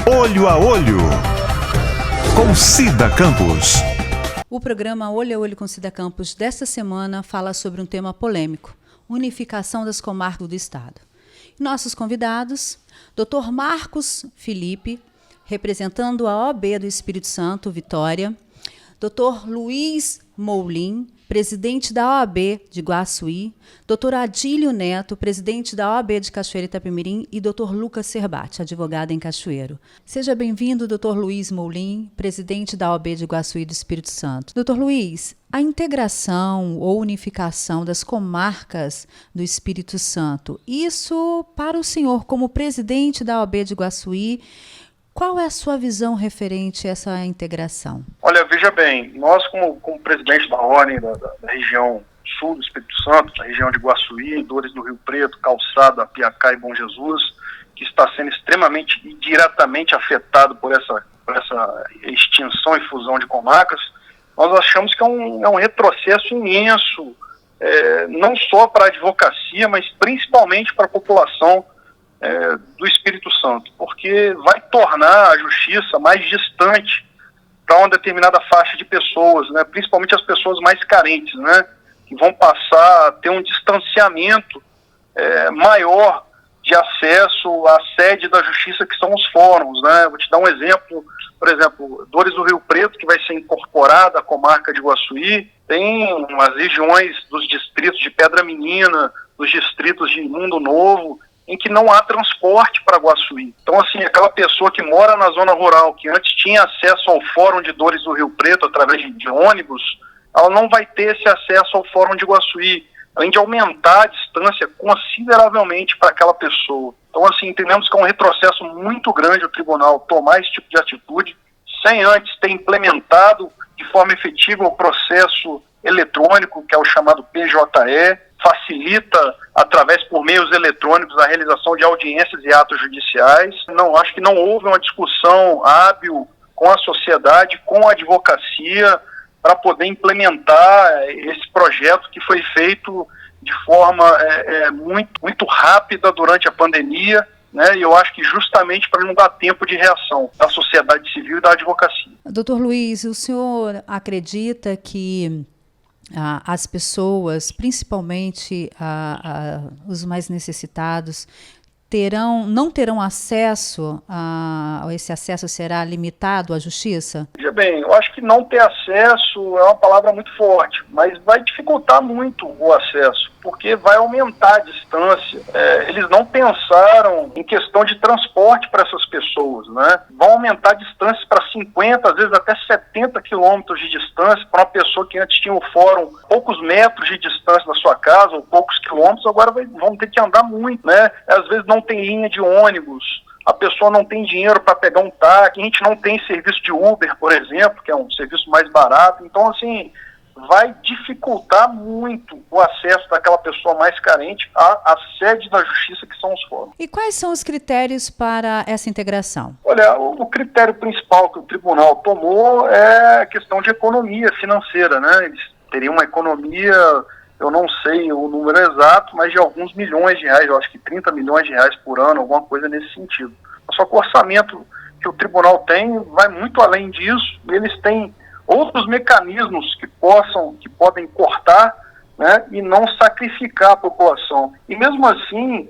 Olho a Olho, com Cida Campos. O programa Olho a Olho com Cida Campos desta semana fala sobre um tema polêmico: unificação das comarcas do Estado. E nossos convidados, Dr. Marcos Felipe, representando a OAB do Espírito Santo, Vitória, Dr. Luiz Moulin, presidente da OAB de Guaçuí, Dr. Adílio Neto, presidente da OAB de Cachoeiro Itapemirim, e Dr. Lucas Serbati, advogado em Cachoeiro. Seja bem-vindo, Dr. Luiz Moulin, presidente da OAB de Guaçuí do Espírito Santo. Dr. Luiz, a integração ou unificação das comarcas do Espírito Santo, isso para o senhor como presidente da OAB de Guaçuí, qual é a sua visão referente a essa integração? Olha, veja bem, nós como presidente da ordem da região sul do Espírito Santo, da região de Guaçuí, Dores do Rio Preto, Calçada, Apiacá e Bom Jesus, que está sendo extremamente e diretamente afetado por essa extinção e fusão de comarcas, nós achamos que é um retrocesso imenso, não só para a advocacia, mas principalmente para a população do Espírito Santo, porque vai tornar a justiça mais distante para uma determinada faixa de pessoas, né, principalmente as pessoas mais carentes, né, que vão passar a ter um distanciamento maior de acesso à sede da justiça, que são os fóruns, né. Vou te dar um exemplo, por exemplo, Dores do Rio Preto, que vai ser incorporada à comarca de Guaçuí, tem as regiões dos distritos de Pedra Menina, dos distritos de Mundo Novo, em que não há transporte para Guaçuí. Então, assim, aquela pessoa que mora na zona rural, que antes tinha acesso ao Fórum de Dores do Rio Preto através de ônibus, ela não vai ter esse acesso ao Fórum de Guaçuí, além de aumentar a distância consideravelmente para aquela pessoa. Então, assim, entendemos que é um retrocesso muito grande o tribunal tomar esse tipo de atitude, sem antes ter implementado de forma efetiva o processo eletrônico, que é o chamado PJE, facilita, através por meios eletrônicos, a realização de audiências e atos judiciais. Acho que não houve uma discussão hábil com a sociedade, com a advocacia, para poder implementar esse projeto que foi feito de forma muito rápida durante a pandemia, né? E eu acho que justamente para não dar tempo de reação da sociedade civil e da advocacia. Doutor Luiz, o senhor acredita que as pessoas, principalmente os mais necessitados, não terão acesso esse acesso será limitado à justiça? Veja bem, eu acho que não ter acesso é uma palavra muito forte, mas vai dificultar muito o acesso, porque vai aumentar a distância. Eles não pensaram em questão de transporte para essas pessoas, né? Vão aumentar distâncias para 50, às vezes até 70 quilômetros de distância para uma pessoa que antes tinha o fórum poucos metros de distância da sua casa, ou poucos quilômetros, agora vão ter que andar muito, né? Às vezes não tem linha de ônibus, a pessoa não tem dinheiro para pegar um táxi, a gente não tem serviço de Uber, por exemplo, que é um serviço mais barato. Então, assim, vai dificultar muito o acesso daquela pessoa mais carente à sede da justiça, que são os fóruns. E quais são os critérios para essa integração? Olha, o critério principal que o tribunal tomou é a questão de economia financeira, né? Eles teriam uma economia, eu não sei o número exato, mas de alguns milhões de reais, eu acho que 30 milhões de reais por ano, alguma coisa nesse sentido. Só que o orçamento que o tribunal tem vai muito além disso, eles têm outros mecanismos que podem cortar, né, e não sacrificar a população. E mesmo assim,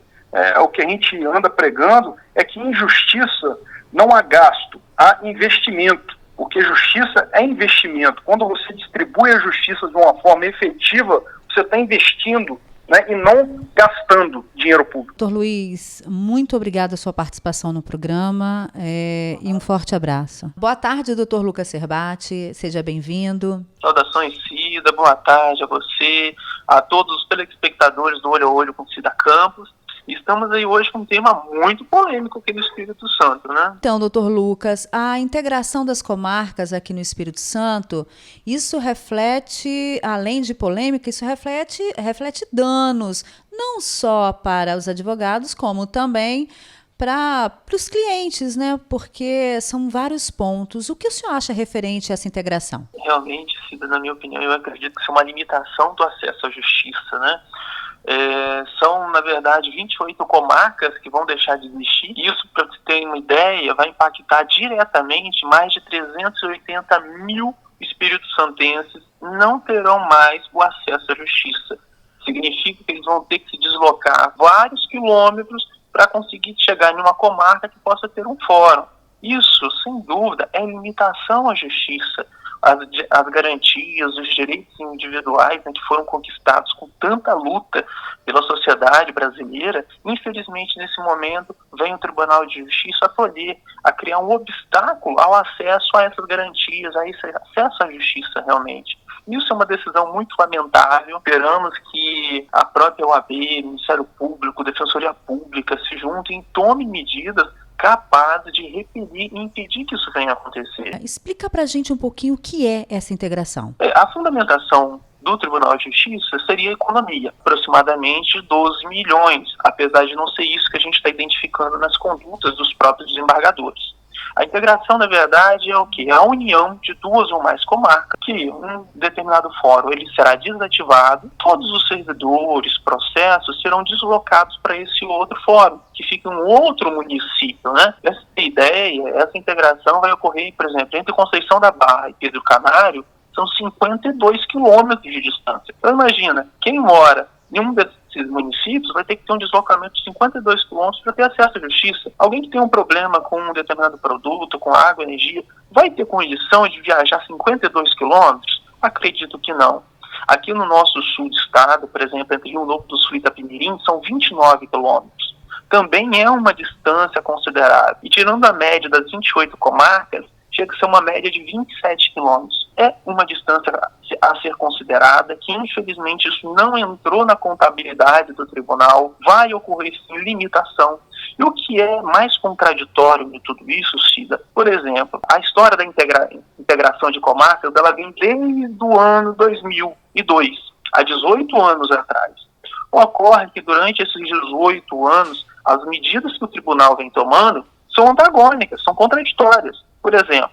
o que a gente anda pregando é que em justiça não há gasto, há investimento, porque justiça é investimento. Quando você distribui a justiça de uma forma efetiva, você está investindo, né, e não gastando dinheiro público. Doutor Luiz, muito obrigada a sua participação no programa e um forte abraço. Boa tarde, doutor Lucas Serbati, seja bem-vindo. Saudações, Cida, boa tarde a você, a todos os telespectadores do Olho a Olho com Cida Campos. Estamos aí hoje com um tema muito polêmico aqui no Espírito Santo, né? Então, doutor Lucas, a integração das comarcas aqui no Espírito Santo, isso reflete, além de polêmica, isso reflete danos, não só para os advogados, como também para os clientes, né? Porque são vários pontos. O que o senhor acha referente a essa integração? Realmente, Cida, na minha opinião, eu acredito que isso é uma limitação do acesso à justiça, né? São, na verdade, 28 comarcas que vão deixar de existir. Isso, para você ter uma ideia, vai impactar diretamente mais de 380 mil espírito-santenses não terão mais o acesso à justiça. Significa que eles vão ter que se deslocar vários quilômetros para conseguir chegar em uma comarca que possa ter um fórum. Isso, sem dúvida, é limitação à justiça. As garantias, os direitos individuais, né, que foram conquistados com tanta luta pela sociedade brasileira, infelizmente, nesse momento, vem o Tribunal de Justiça a tolher, a criar um obstáculo ao acesso a essas garantias, a esse acesso à justiça, realmente. Isso é uma decisão muito lamentável. Esperamos que a própria OAB, o Ministério Público, Defensoria Pública se juntem e tomem medidas capazes de repelir e impedir que isso venha a acontecer. Explica pra gente um pouquinho o que é essa integração. A fundamentação do Tribunal de Justiça seria a economia, aproximadamente 12 milhões, apesar de não ser isso que a gente está identificando nas condutas dos próprios desembargadores. A integração, na verdade, é o quê? É a união de duas ou mais comarcas, que um determinado fórum ele será desativado, todos os servidores, processos serão deslocados para esse outro fórum, que fica em um outro município, né? Essa ideia, essa integração vai ocorrer, por exemplo, entre Conceição da Barra e Pedro Canário, são 52 quilômetros de distância. Então imagina, quem mora em um desses municípios vai ter que ter um deslocamento de 52 quilômetros para ter acesso à justiça. Alguém que tem um problema com um determinado produto, com água, energia, vai ter condição de viajar 52 quilômetros? Acredito que não. Aqui no nosso sul do estado, por exemplo, entre Rio Novo do Sul e Itapemirim, são 29 quilômetros. Também é uma distância considerável. E tirando a média das 28 comarcas, chega a ser uma média de 27 quilômetros. É uma distância a ser considerada, que infelizmente isso não entrou na contabilidade do tribunal, vai ocorrer sim limitação. E o que é mais contraditório de tudo isso, Cida, por exemplo, a história da integração de comarcas, ela vem desde o ano 2002, há 18 anos atrás. Ocorre que durante esses 18 anos, as medidas que o tribunal vem tomando são antagônicas, são contraditórias. Por exemplo,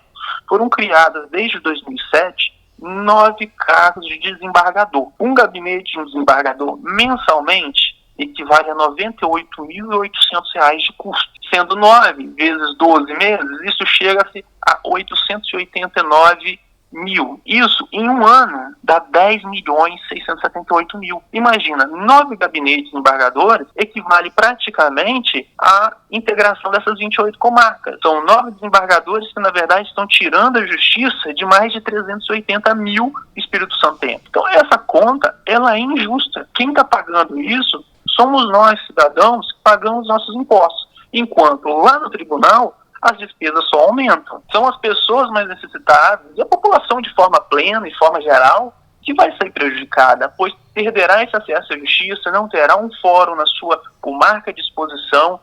foram criadas desde 2007 9 cargos de desembargador. Um gabinete de um desembargador mensalmente equivale a R$ 98.800 de custo. Sendo 9 vezes 12 meses, isso chega-se a 889 mil. Isso, em um ano, dá 10.678.000. Imagina, 9 gabinetes desembargadores equivale praticamente à integração dessas 28 comarcas. São 9 desembargadores que, na verdade, estão tirando a justiça de mais de 380 mil espírito-santenses. Então, essa conta, ela é injusta. Quem está pagando isso somos nós, cidadãos, que pagamos nossos impostos. Enquanto lá no tribunal, as despesas só aumentam. São as pessoas mais necessitadas e a população de forma plena, de forma geral, que vai ser prejudicada, pois perderá esse acesso à justiça, não terá um fórum na sua comarca à disposição.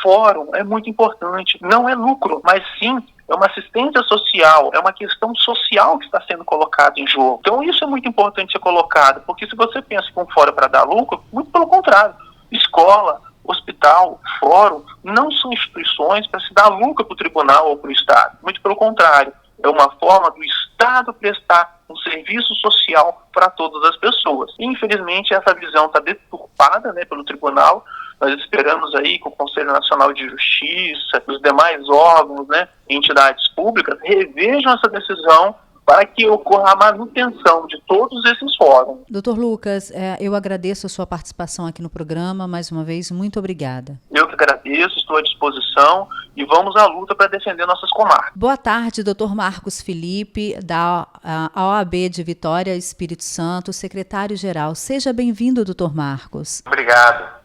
Fórum é muito importante, não é lucro, mas sim é uma assistência social, é uma questão social que está sendo colocada em jogo. Então isso é muito importante ser colocado, porque se você pensa que um fórum é para dar lucro, muito pelo contrário, escola, hospital, fórum, não são instituições para se dar lucro para o tribunal ou para o Estado. Muito pelo contrário, é uma forma do Estado prestar um serviço social para todas as pessoas. Infelizmente, essa visão está deturpada, né, pelo tribunal. Nós esperamos aí que o Conselho Nacional de Justiça, os demais órgãos, né, entidades públicas, revejam essa decisão para que ocorra a manutenção de todos esses fóruns. Dr. Lucas, eu agradeço a sua participação aqui no programa, mais uma vez, muito obrigada. Eu que agradeço, estou à disposição e vamos à luta para defender nossas comarcas. Boa tarde, Dr. Marcos Felipe, da OAB de Vitória, Espírito Santo, secretário-geral. Seja bem-vindo, Dr. Marcos. Obrigado.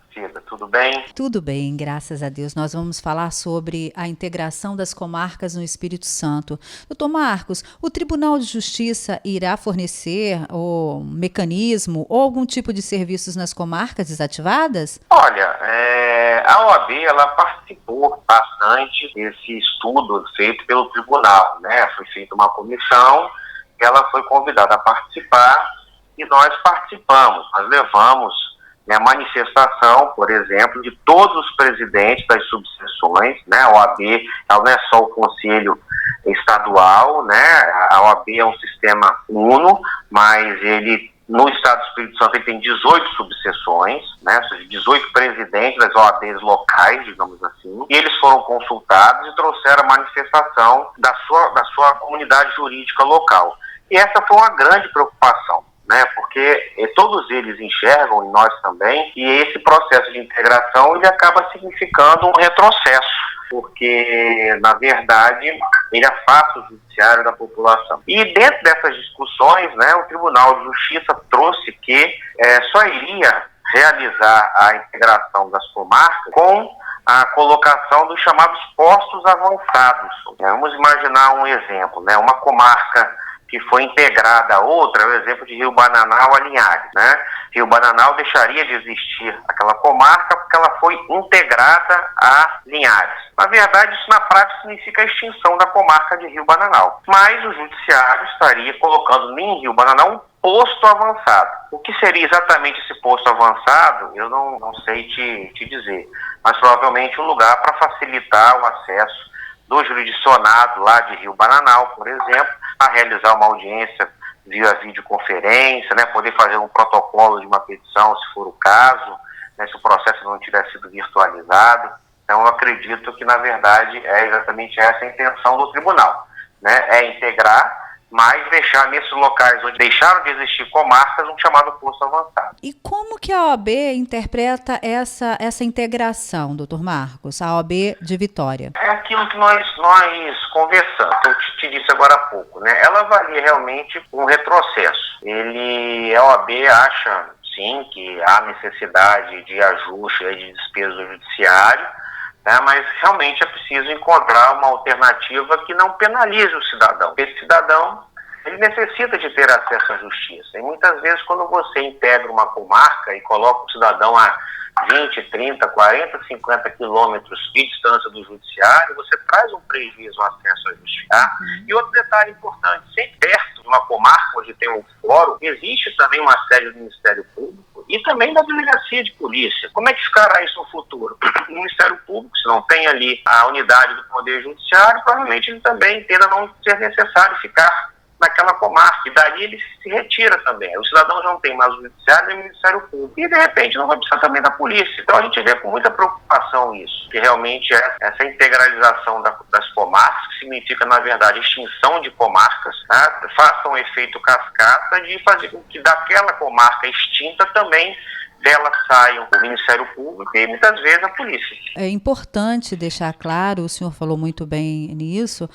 Tudo bem? Tudo bem, graças a Deus. Nós vamos falar sobre a integração das comarcas no Espírito Santo. Doutor Marcos, o Tribunal de Justiça irá fornecer o mecanismo ou algum tipo de serviços nas comarcas desativadas? Olha, a OAB ela participou bastante desse estudo feito pelo tribunal, né? Foi feita uma comissão, ela foi convidada a participar e nós participamos. Nós levamos a manifestação, por exemplo, de todos os presidentes das subseções, né? A OAB ela não é só o Conselho Estadual, né? A OAB é um sistema uno, mas ele No estado do Espírito Santo ele tem 18 subseções, né, ou seja, 18 presidentes das OABs locais, digamos assim, e eles foram consultados e trouxeram a manifestação da sua comunidade jurídica local. E essa foi uma grande preocupação, né, porque todos eles enxergam, e nós também, e esse processo de integração ele acaba significando um retrocesso, porque, na verdade, ele afasta o judiciário da população. E dentro dessas discussões, né, o Tribunal de Justiça trouxe que só iria realizar a integração das comarcas com a colocação dos chamados postos avançados. Vamos imaginar um exemplo, né, uma comarca que foi integrada a outra, é o exemplo de Rio Bananal a Linhares, né? Rio Bananal deixaria de existir aquela comarca porque ela foi integrada a Linhares. Na verdade, isso na prática significa a extinção da comarca de Rio Bananal. Mas o judiciário estaria colocando em Rio Bananal um posto avançado. O que seria exatamente esse posto avançado, eu não sei te dizer, mas provavelmente um lugar para facilitar o acesso do jurisdicionado lá de Rio Bananal, por exemplo, a realizar uma audiência via videoconferência, né, poder fazer um protocolo de uma petição, se for o caso, né, se o processo não tiver sido virtualizado. Então, eu acredito que, na verdade, é exatamente essa a intenção do tribunal, né, é integrar, mas deixar nesses locais onde deixaram de existir comarcas um chamado posto avançado. E como que a OAB interpreta essa integração, doutor Marcos, a OAB de Vitória? É aquilo que nós conversamos, que eu te disse agora há pouco, né? Ela avalia realmente um retrocesso. A OAB acha, sim, que há necessidade de ajuste de despesas do judiciário, né? Mas realmente é preciso encontrar uma alternativa que não penalize o cidadão. Esse cidadão, ele necessita de ter acesso à justiça. E muitas vezes, quando você integra uma comarca e coloca o cidadão a 20, 30, 40, 50 quilômetros de distância do judiciário, você traz um prejuízo ao acesso à justiça. E outro detalhe importante, sempre perto de uma comarca onde tem um fórum, existe também uma sede do Ministério Público e também da Delegacia de Polícia. Como é que ficará isso no futuro? O Ministério Público, se não tem ali a unidade do Poder Judiciário, provavelmente ele também entenda não ser necessário ficar naquela comarca, e daí ele se retira também. O cidadão já não tem mais o judiciário nem o Ministério Público. E, de repente, não vai precisar também da polícia. Então, a gente vê com muita preocupação isso, que realmente é essa integralização das comarcas, que significa, na verdade, extinção de comarcas, tá? Faça um efeito cascata de fazer com que daquela comarca extinta também dela saiam o Ministério Público e muitas vezes a polícia. É importante deixar claro, o senhor falou muito bem nisso,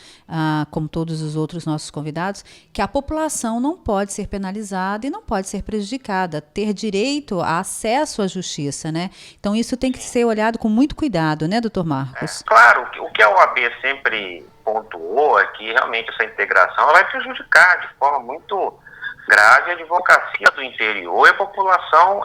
como todos os outros nossos convidados, que a população não pode ser penalizada e não pode ser prejudicada, ter direito a acesso à justiça, né? Então isso tem que ser olhado com muito cuidado, né, doutor Marcos? Claro, o que a OAB sempre pontuou é que realmente essa integração ela vai prejudicar de forma muito grave a advocacia do interior e a população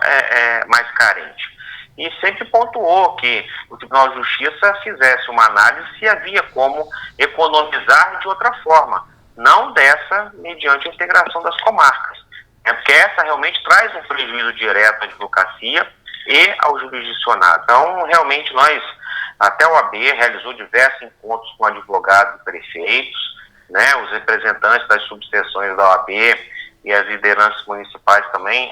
mais carente. E sempre pontuou que o Tribunal de Justiça fizesse uma análise se havia como economizar de outra forma, não dessa mediante a integração das comarcas. Porque essa realmente traz um prejuízo direto à advocacia e ao jurisdicionado. Então, realmente, até a OAB realizou diversos encontros com advogados e prefeitos, né, os representantes das subseções da OAB e as lideranças municipais também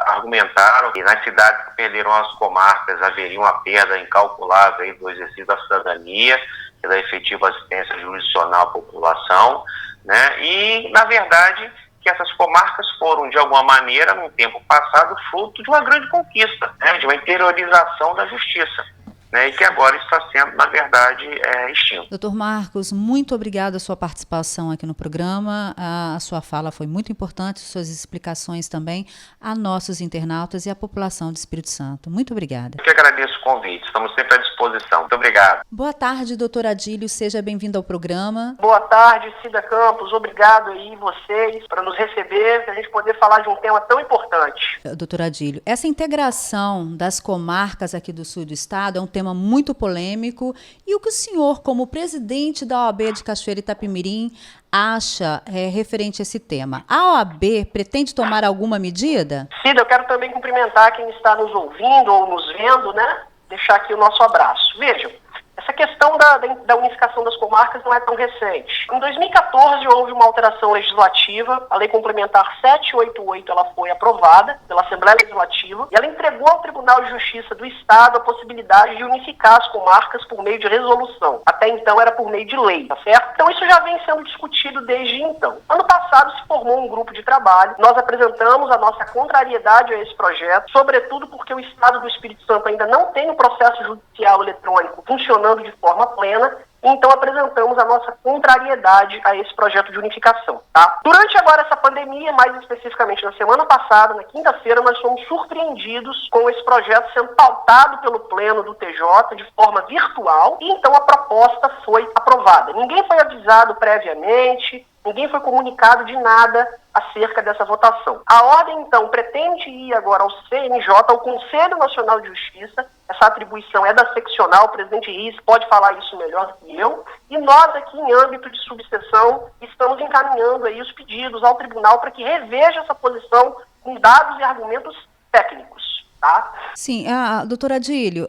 argumentaram que nas cidades que perderam as comarcas haveria uma perda incalculável aí do exercício da cidadania e da efetiva assistência jurisdicional à população, né? E, na verdade, que essas comarcas foram, de alguma maneira, no tempo passado, fruto de uma grande conquista, né? De uma interiorização da justiça, né, e que agora está sendo, na verdade, extinto. Doutor Marcos, muito obrigado a sua participação aqui no programa. A sua fala foi muito importante, suas explicações também a nossos internautas e à população do Espírito Santo. Muito obrigada. Eu que agradeço o convite, estamos sempre à disposição. Muito obrigado. Boa tarde, doutor Adílio, seja bem-vindo ao programa. Boa tarde, Cida Campos, obrigado aí vocês para nos receber, para a gente poder falar de um tema tão importante. Doutor Adílio, essa integração das comarcas aqui do sul do estado é um tema muito polêmico, e o que o senhor, como presidente da OAB de Cachoeira Itapemirim, acha referente a esse tema? A OAB pretende tomar alguma medida? Cida, eu quero também cumprimentar quem está nos ouvindo ou nos vendo, né? Deixar aqui o nosso abraço. Vejam, essa questão da unificação das comarcas não é tão recente. Em 2014 houve uma alteração legislativa, a Lei Complementar 788 ela foi aprovada pela Assembleia Legislativa e ela entregou ao Tribunal de Justiça do Estado a possibilidade de unificar as comarcas por meio de resolução. Até então era por meio de lei, tá certo? Então isso já vem sendo discutido desde então. Ano passado se formou um grupo de trabalho, nós apresentamos a nossa contrariedade a esse projeto, sobretudo porque o Estado do Espírito Santo ainda não tem o processo judicial eletrônico funcionando de forma plena, então apresentamos a nossa contrariedade a esse projeto de unificação, tá? Durante agora essa pandemia, mais especificamente na semana passada, na quinta-feira, nós fomos surpreendidos com esse projeto sendo pautado pelo Pleno do TJ de forma virtual e então a proposta foi aprovada. Ninguém foi avisado previamente, ninguém foi comunicado de nada acerca dessa votação. A ordem, então, pretende ir agora ao CNJ, ao Conselho Nacional de Justiça. Essa atribuição é da seccional, o presidente Riz pode falar isso melhor do que eu. E nós aqui, em âmbito de subseção, estamos encaminhando aí os pedidos ao tribunal para que reveja essa posição com dados e argumentos técnicos. Tá? Sim, doutora Adílio,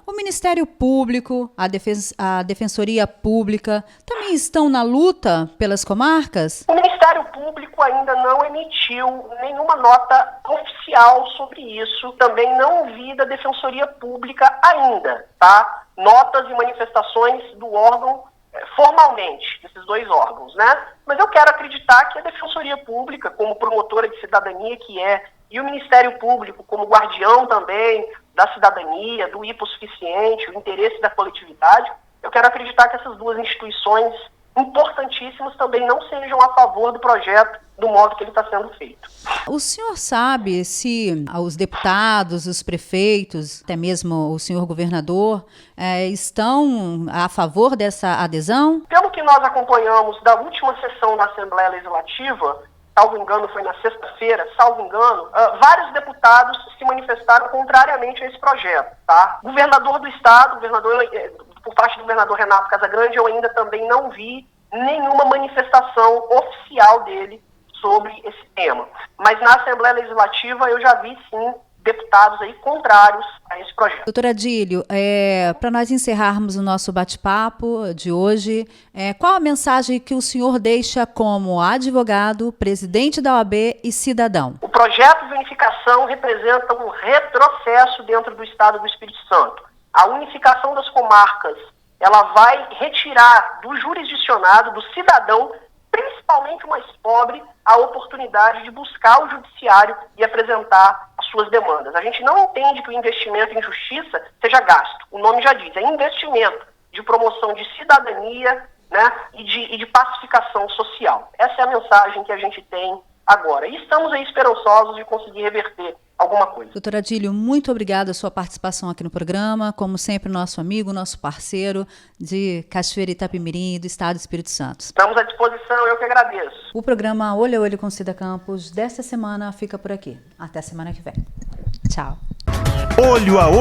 o Ministério Público, a Defensoria Pública, também estão na luta pelas comarcas? O Ministério Público ainda não emitiu nenhuma nota oficial sobre isso, também não vi da Defensoria Pública ainda, tá? Notas e manifestações do órgão formalmente, desses dois órgãos, né? Mas eu quero acreditar que a Defensoria Pública, como promotora de cidadania que é, e o Ministério Público, como guardião também da cidadania, do hipossuficiente, o interesse da coletividade, eu quero acreditar que essas duas instituições importantíssimas também não sejam a favor do projeto do modo que ele está sendo feito. O senhor sabe se os deputados, os prefeitos, até mesmo o senhor governador, estão a favor dessa adesão? Pelo que nós acompanhamos da última sessão da Assembleia Legislativa, salvo engano foi na sexta-feira, vários deputados se manifestaram contrariamente a esse projeto, tá? O governador do estado, por parte do governador Renato Casagrande, eu ainda também não vi nenhuma manifestação oficial dele sobre esse tema. Mas na Assembleia Legislativa eu já vi, sim, deputados aí contrários a esse projeto. Doutora Adílio, para nós encerrarmos o nosso bate-papo de hoje, qual a mensagem que o senhor deixa como advogado, presidente da OAB e cidadão? O projeto de unificação representa um retrocesso dentro do Estado do Espírito Santo. A unificação das comarcas, ela vai retirar do jurisdicionado, do cidadão, principalmente o mais pobre, a oportunidade de buscar o judiciário e apresentar as suas demandas. A gente não entende que o investimento em justiça seja gasto. O nome já diz, é investimento de promoção de cidadania, né, e de pacificação social. Essa é a mensagem que a gente tem agora. E estamos aí esperançosos de conseguir reverter alguma coisa. Doutora Adílio, muito obrigada a sua participação aqui no programa. Como sempre, nosso amigo, nosso parceiro de Cachoeira e Itapemirim, do Estado do Espírito Santo. Estamos à disposição, eu que agradeço. O programa Olho a Olho com Cida Campos desta semana fica por aqui. Até semana que vem. Tchau. Olho a Olho.